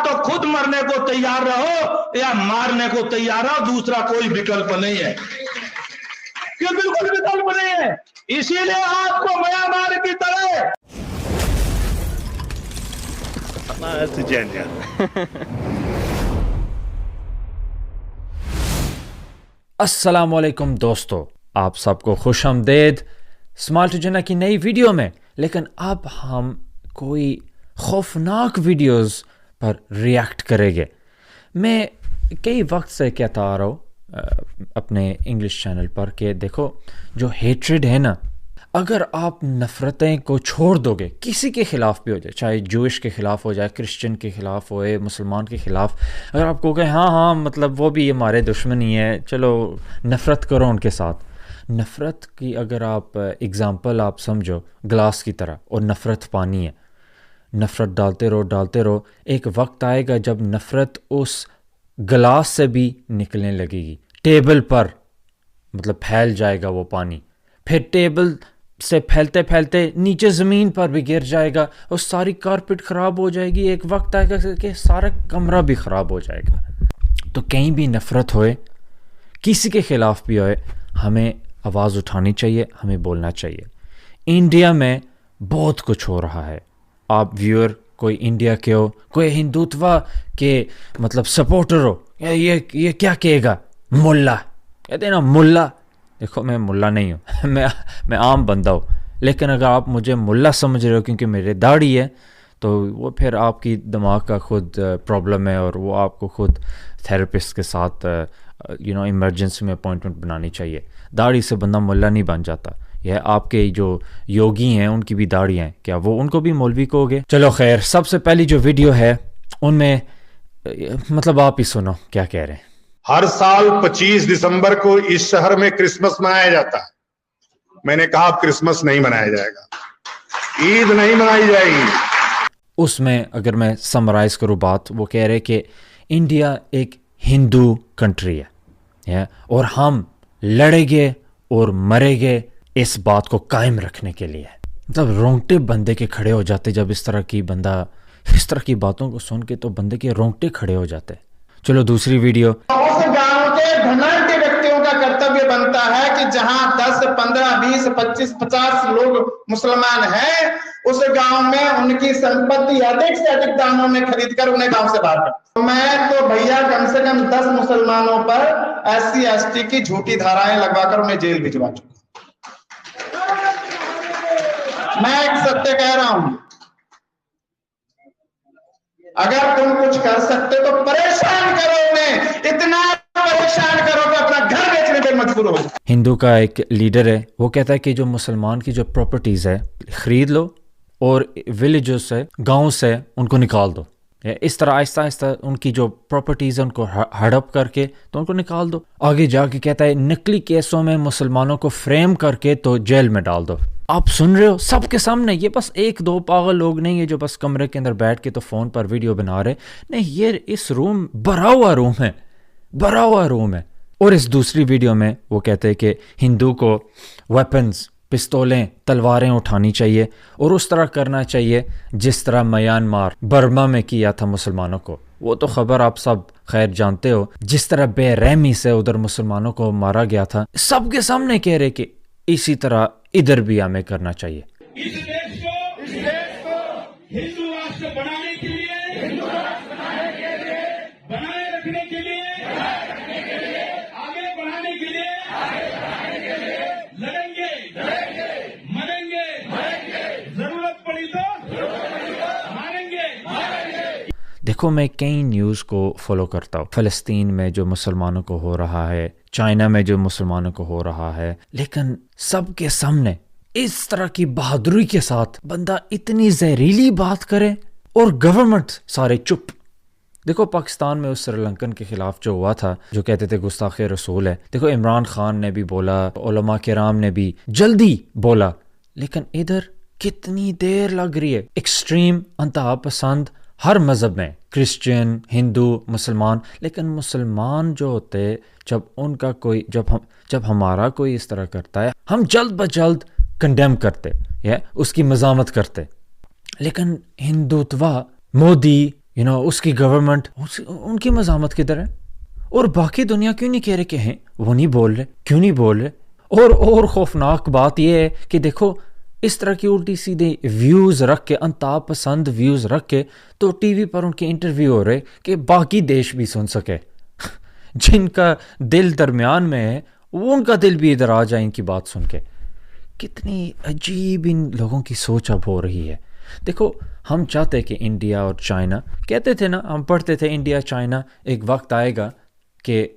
तो खुद मरने को तैयार रहो या मारने को तैयार रहो, दूसरा कोई विकल्प नहीं है। ये बिल्कुल विकल्प नहीं है। इसीलिए आपको म्यांमार की तरह That's a genius. अस्सलामुअलैकुम दोस्तों, आप सबको खुश आमदेद स्मार्ट टू जन्नत की नई वीडियो में। लेकिन अब हम कोई खौफनाक वीडियोस पर रिएक्ट करेंगे। मैं कई वक्त से कहता आ रहा हूँ अपने इंग्लिश चैनल पर कि देखो, जो हेट्रेड है ना, अगर आप नफ़रतें को छोड़ दोगे, किसी के ख़िलाफ़ भी हो जाए, चाहे जूइश के ख़िलाफ़ हो जाए, क्रिश्चियन के ख़िलाफ़ होए, मुसलमान के ख़िलाफ़, अगर आप कहोगे हाँ मतलब वो भी हमारे दुश्मन ही है, चलो नफ़रत करो उनके साथ। नफ़रत की अगर आप एग्ज़ाम्पल आप समझो ग्लास की तरह, और नफ़रत पानी है, नफ़रत डालते रहो, एक वक्त आएगा जब नफ़रत उस गिलास से भी निकलने लगेगी, टेबल पर मतलब फैल जाएगा वो पानी, फिर टेबल से फैलते फैलते नीचे ज़मीन पर भी गिर जाएगा और सारी कारपेट ख़राब हो जाएगी। एक वक्त आएगा कि सारा कमरा भी ख़राब हो जाएगा। तो कहीं भी नफ़रत होए, किसी के ख़िलाफ़ भी होए, हमें आवाज़ उठानी चाहिए, हमें बोलना चाहिए। इंडिया में बहुत कुछ हो रहा है। आप व्यूअर कोई इंडिया के हो, कोई हिंदुत्व के मतलब सपोर्टर हो, ये क्या कहेगा मुल्ला, कहते हैं ना मुल्ला। देखो, मैं मुल्ला नहीं हूँ, मैं आम बंदा हूँ। लेकिन अगर आप मुझे मुल्ला समझ रहे हो क्योंकि मेरे दाढ़ी है, तो वो फिर आपकी दिमाग का खुद प्रॉब्लम है, और वो आपको खुद थेरेपिस्ट के साथ इमरजेंसी में अपॉइंटमेंट बनानी चाहिए। दाढ़ी से बंदा मुल्ला नहीं बन जाता। यह आपके जो योगी हैं उनकी भी दाढ़ियाँ हैं, क्या वो उनको भी मौलवी कहोगे? चलो खैर, सबसे पहली जो वीडियो है उनमें मतलब आप ही सुनो क्या कह रहे हैं। हर साल 25 दिसंबर को इस शहर में क्रिसमस मनाया जाता है। मैंने कहा अब क्रिसमस नहीं मनाया जाएगा, ईद नहीं मनाई जाएगी। उसमें अगर मैं समराइज करूँ बात, वो कह रहे कि इंडिया एक हिंदू कंट्री है और हम लड़ेंगे और मरेंगे इस बात को कायम रखने के लिए। मतलब रोंगटे बंदे के खड़े हो जाते जब इस तरह की बातों को सुन के, तो बंदे के रोंगटे खड़े हो जाते। चलो दूसरी वीडियो। उस गांव के धनाढ्य व्यक्तियों का कर्तव्य बनता है कि जहां 10, 15, 20, 25, 50 लोग मुसलमान हैं, उस गांव में उनकी संपत्ति अधिक से अधिक दामों में खरीद कर उन्हें गांव से बाहर कर। मैं तो भैया कम से कम 10 मुसलमानों पर SC ST की झूठी धाराएं लगवाकर उन्हें जेल भिजवा चुका। मैं एक सत्य कह रहा हूं, अगर तुम कुछ कर सकते तो परेशान करो उन्हें, इतना परेशान करो कि अपना घर बेचने पे मजबूर हो जाए। हिंदू का एक लीडर है, वो कहता है कि जो मुसलमान की जो प्रॉपर्टीज है खरीद लो और विलेजेस से, गांव से उनको निकाल दो। इस तरह आहिस्ता आहिस्ता उनकी जो प्रॉपर्टीज है उनको हड़प करके तो उनको निकाल दो। आगे जाके कहता है नकली केसों में मुसलमानों को फ्रेम करके तो जेल में डाल दो। आप सुन रहे हो सबके सामने, ये बस एक दो पागल लोग नहीं है जो बस कमरे के अंदर बैठ के तो फ़ोन पर वीडियो बना रहे, नहीं, ये इस रूम भरा हुआ रूम है। और इस दूसरी वीडियो में वो कहते हैं कि हिंदू को वेपन्स, पिस्तौलें, तलवारें उठानी चाहिए और उस तरह करना चाहिए जिस तरह म्यांमार, बर्मा में किया था मुसलमानों को। वो तो खबर आप सब खैर जानते हो, जिस तरह बेरहमी से उधर मुसलमानों को मारा गया था। सबके सामने कह रहे कि इसी तरह इधर भी हमें करना चाहिए। इस देश को हिंदू राष्ट्र बनाने के लिए, बनाए रखने के लिए, आगे बढ़ाने के लिए लड़ेंगे, मरेंगे, जरूरत पड़ी तो मारेंगे। देखो, मैं कई न्यूज़ को फॉलो करता हूँ, फ़लस्तीन में जो मुसलमानों को हो रहा है, चाइना में जो मुसलमानों को हो रहा है, लेकिन सबके सामने इस तरह की बहादुरी के साथ बंदा इतनी जहरीली बात करे और गवर्नमेंट सारे चुप। देखो, पाकिस्तान में उस श्रीलंकन के खिलाफ जो हुआ था, जो कहते थे गुस्ताख रसूल है, देखो इमरान खान ने भी बोला, उलमा किराम ने भी जल्दी बोला, लेकिन इधर कितनी देर लग रही है। एक्सट्रीम अंतहा पसंद हर मज़हब में, क्रिश्चियन, हिंदू, मुसलमान, लेकिन मुसलमान जो होते, जब उनका कोई जब हमारा कोई इस तरह करता है, हम जल्द ब जल्द कंडेम करते, उसकी मज़ामत करते। लेकिन हिंदुत्व, मोदी, اس کی گورنمنٹ، ان کی مزاحمت کدھر ہے؟ اور باقی دنیا کیوں نہیں کہہ رہے کہ ہیں وہ نہیں بول رہے، کیوں نہیں بول رہے؟ اور خوفناک بات یہ ہے کہ دیکھو اس طرح کی الٹی سیدھے ویوز رکھ کے، انتہا پسند ویوز رکھ کے تو ٹی وی پر ان کے انٹرویو ہو رہے کہ باقی دیش بھی سن سکے، جن کا دل درمیان میں ہے وہ ان کا دل بھی ادھر آ جائے ان کی بات سن کے۔ کتنی عجیب ان لوگوں کی سوچ اب ہو رہی ہے۔ دیکھو ہم چاہتے کہ انڈیا اور چائنا، کہتے تھے نا، ہم پڑھتے تھے انڈیا چائنا ایک وقت آئے گا کہ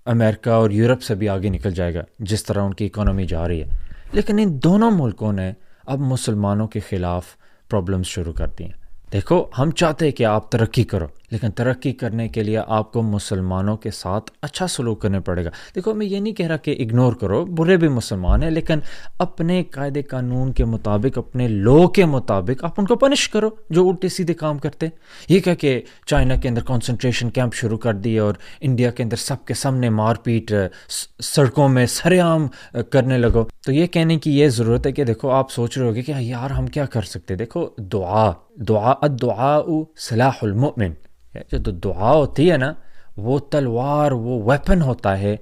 امریکہ اور یورپ سے بھی آگے نکل جائے گا جس طرح ان کی اکانومی جا رہی ہے، لیکن ان دونوں ملکوں نے اب مسلمانوں کے خلاف پرابلمز شروع کر دی ہیں۔ دیکھو ہم چاہتے ہیں کہ آپ ترقی کرو، لیکن ترقی کرنے کے لیے آپ کو مسلمانوں کے ساتھ اچھا سلوک کرنے پڑے گا۔ دیکھو میں یہ نہیں کہہ رہا کہ اگنور کرو، برے بھی مسلمان ہیں، لیکن اپنے قاعدے قانون کے مطابق، اپنے لو کے مطابق آپ ان کو پنش کرو جو الٹے سیدھے کام کرتے۔ یہ کہہ کہ چائنا کے اندر کنسنٹریشن کیمپ شروع کر دیے اور انڈیا کے اندر سب کے سامنے مار پیٹ سڑکوں میں سرے عام کرنے لگو، تو یہ کہنے کی یہ ضرورت ہے کہ دیکھو آپ سوچ رہے ہوگے کہ یار ہم کیا کر سکتے۔ دیکھو الدعاء سلاح المؤمن، جو دعا ہوتی ہے نا وہ تلوار، وہ ویپن ہوتا ہے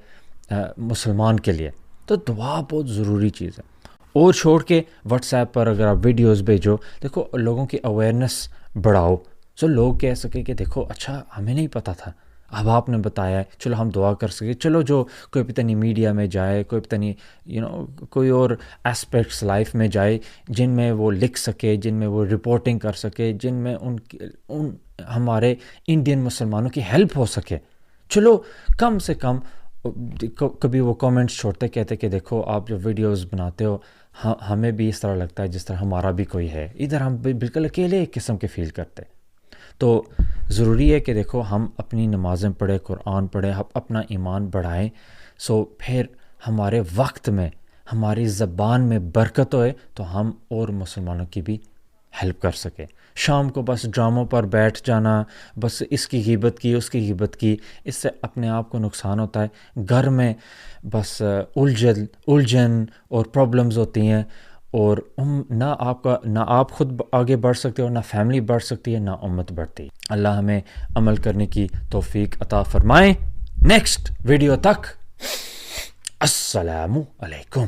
مسلمان کے لیے، تو دعا بہت ضروری چیز ہے۔ اور چھوڑ کے واٹس ایپ پر اگر آپ ویڈیوز بھیجو، دیکھو لوگوں کی اویئرنیس بڑھاؤ، سو لوگ کہہ سکے کہ دیکھو اچھا ہمیں نہیں پتہ تھا، اب آپ نے بتایا ہے، چلو ہم دعا کر سکے۔ چلو جو کوئی پتہ نہیں میڈیا میں جائے، کوئی پتہ نہیں کوئی اور اسپیکٹس لائف میں جائے جن میں وہ لکھ سکے، جن میں وہ رپورٹنگ کر سکے، جن میں ان ہمارے انڈین مسلمانوں کی ہیلپ ہو سکے، چلو کم سے کم کبھی وہ کومنٹس چھوڑتے کہتے کہ دیکھو آپ جو ویڈیوز بناتے ہو ہمیں بھی اس طرح لگتا ہے جس طرح ہمارا بھی کوئی ہے، ادھر ہم بالکل اکیلے ایک قسم کے فیل کرتے۔ تو ضروری ہے کہ دیکھو ہم اپنی نمازیں پڑھیں، قرآن پڑھیں، اپنا ایمان بڑھائیں، سو پھر ہمارے وقت میں، ہماری زبان میں برکت ہوئے تو ہم اور مسلمانوں کی بھی ہیلپ کر سکیں۔ شام کو بس ڈراموں پر بیٹھ جانا، بس اس کی غیبت کی، اس کی غیبت کی، اس سے اپنے آپ کو نقصان ہوتا ہے۔ گھر میں بس الجھن اور پرابلمز ہوتی ہیں، اور نہ آپ خود آگے بڑھ سکتے ہو، نہ فیملی بڑھ سکتی ہے، نہ امت بڑھتی۔ اللہ ہمیں عمل کرنے کی توفیق عطا فرمائے۔ نیکسٹ ویڈیو تک السلام علیکم۔